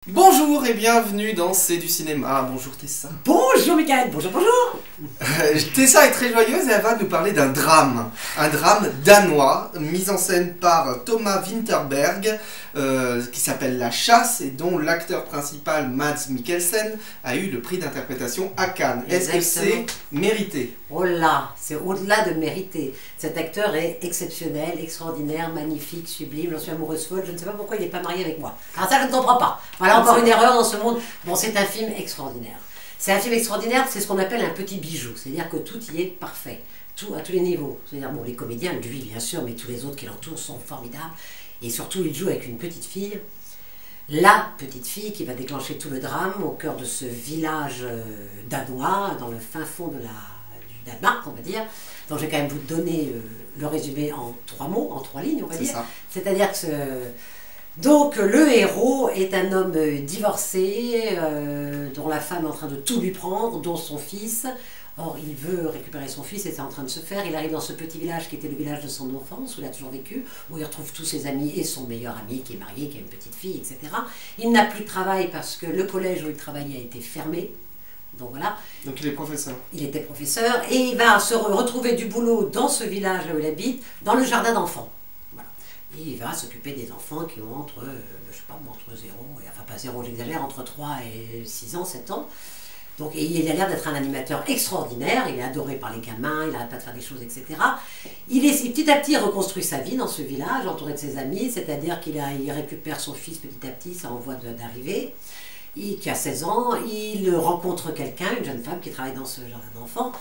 Bonjour et bienvenue dans C'est du cinéma. Bonjour Tessa. Bonjour Michael, bonjour, bonjour. Tessa est très joyeuse et elle va nous parler d'un drame. Un drame danois, mis en scène par Thomas Vinterberg, qui s'appelle La Chasse et dont l'acteur principal Mads Mikkelsen a eu le prix d'interprétation à Cannes. Est-ce que c'est mérité? Oh là, c'est au-delà de mériter. Cet acteur est exceptionnel, extraordinaire, magnifique, sublime, j'en suis amoureuse folle, je ne sais pas pourquoi il n'est pas marié avec moi. Alors ça je ne comprends pas. Voilà encore une erreur dans ce monde. Bon, c'est un film extraordinaire. C'est un film extraordinaire, c'est ce qu'on appelle un petit bijou, c'est-à-dire que tout y est parfait, tout à tous les niveaux. C'est-à-dire, bon, les comédiens, lui bien sûr, mais tous les autres qui l'entourent sont formidables. Et surtout, il joue avec une petite fille, la petite fille qui va déclencher tout le drame au cœur de ce village danois, dans le fin fond du Danemark, on va dire. Donc je vais quand même vous donner le résumé en 3 mots, en 3 lignes, on va dire. C'est-à-dire que donc le héros est un homme divorcé, dont la femme est en train de tout lui prendre, dont son fils. Or, il veut récupérer son fils et c'est en train de se faire. Il arrive dans ce petit village qui était le village de son enfance, où il a toujours vécu, où il retrouve tous ses amis et son meilleur ami qui est marié, qui a une petite fille, etc. Il n'a plus de travail parce que le collège où il travaillait a été fermé. Donc voilà. Donc il est professeur. Il était professeur et il va se retrouver du boulot dans ce village où il habite, dans le jardin d'enfants. Voilà. Et il va s'occuper des enfants qui ont entre, je sais pas, entre 0, enfin pas 0, j'exagère, entre 3 et 6 ans, 7 ans. Donc, et il a l'air d'être un animateur extraordinaire, il est adoré par les gamins, il n'arrête pas de faire des choses, etc. Petit à petit, il reconstruit sa vie dans ce village, entouré de ses amis, c'est-à-dire qu'il récupère son fils petit à petit, ça en voie d'arriver, qui a 16 ans, il rencontre quelqu'un, une jeune femme qui travaille dans ce jardin d'enfants,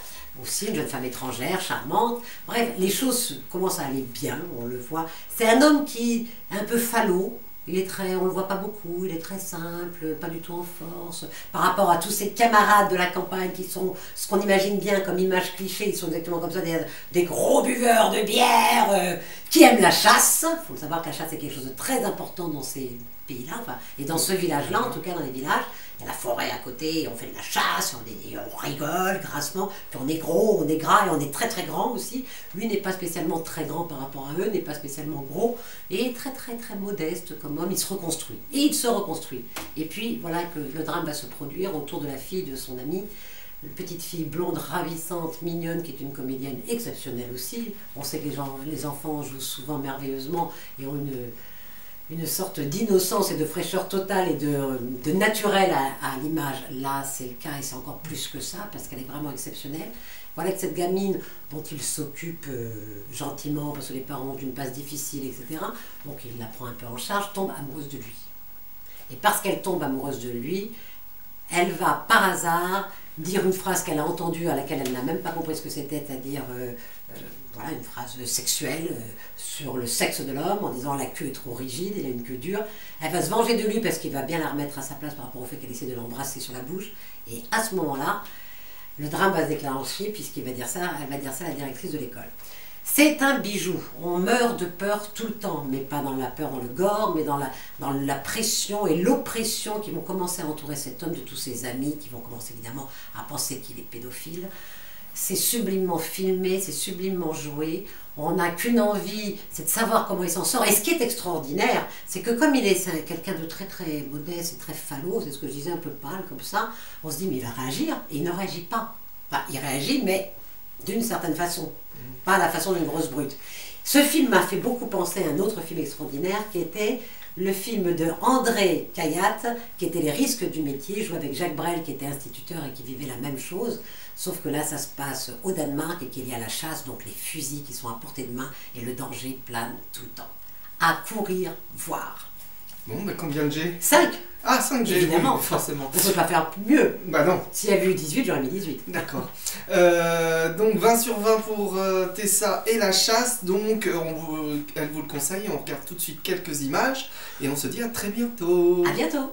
aussi une jeune femme étrangère, charmante. Bref, les choses commencent à aller bien, on le voit. C'est un homme qui est un peu falot. On ne le voit pas beaucoup, il est très simple, pas du tout en force. Par rapport à tous ses camarades de la campagne qui sont ce qu'on imagine bien comme image cliché, ils sont exactement comme ça, des gros buveurs de bière qui aiment la chasse. Il faut savoir que la chasse est quelque chose de très important dans ces pays-là, enfin, et dans ce village-là, en tout cas dans les villages. Il y a la forêt à côté, on fait de la chasse, on rigole grassement, puis on est gros, on est gras et on est très très grand aussi. Lui n'est pas spécialement très grand par rapport à eux, n'est pas spécialement gros, et très très très modeste comme homme, il se reconstruit. Et il se reconstruit. Et puis voilà que le drame va se produire autour de la fille de son ami, une petite fille blonde, ravissante, mignonne, qui est une comédienne exceptionnelle aussi. On sait que les enfants jouent souvent merveilleusement et ont une sorte d'innocence et de fraîcheur totale et de naturel à l'image. Là, c'est le cas et c'est encore plus que ça parce qu'elle est vraiment exceptionnelle. Voilà que cette gamine dont il s'occupe gentiment parce que les parents ont une passe difficile, etc. Donc il la prend un peu en charge, tombe amoureuse de lui. Et parce qu'elle tombe amoureuse de lui, elle va par hasard dire une phrase qu'elle a entendue à laquelle elle n'a même pas compris ce que c'était, c'est-à-dire voilà, une phrase sexuelle sur le sexe de l'homme en disant la queue est trop rigide, il a une queue dure. Elle va se venger de lui parce qu'il va bien la remettre à sa place par rapport au fait qu'elle essaie de l'embrasser sur la bouche. Et à ce moment-là, le drame va se déclencher puisqu'il va dire ça, elle va dire ça à la directrice de l'école. C'est un bijou, on meurt de peur tout le temps, mais pas dans la peur, dans le gore, mais dans la pression et l'oppression qui vont commencer à entourer cet homme de tous ses amis, qui vont commencer évidemment à penser qu'il est pédophile. C'est sublimement filmé, c'est sublimement joué, on n'a qu'une envie, c'est de savoir comment il s'en sort. Et ce qui est extraordinaire, c'est que comme il est quelqu'un de très très modeste et très falot, c'est ce que je disais, un peu pâle comme ça, on se dit mais il va réagir, et il ne réagit pas. Enfin, il réagit, mais d'une certaine façon, pas à la façon d'une grosse brute. Ce film m'a fait beaucoup penser à un autre film extraordinaire qui était le film de André Cayatte, qui était Les risques du métier, joué avec Jacques Brel qui était instituteur et qui vivait la même chose, sauf que là ça se passe au Danemark et qu'il y a la chasse, donc les fusils qui sont à portée de main et le danger plane tout le temps. À courir, voir. Bon, mais combien de G? 5. Ah, 5 G, évidemment, oui, forcément. On ne peut pas faire mieux. Bah non. S'il y avait eu 18, j'aurais mis 18. D'accord. Donc 20 sur 20 pour Tessa et La Chasse. Donc elle vous le conseille. On regarde tout de suite quelques images. Et on se dit à très bientôt. À bientôt.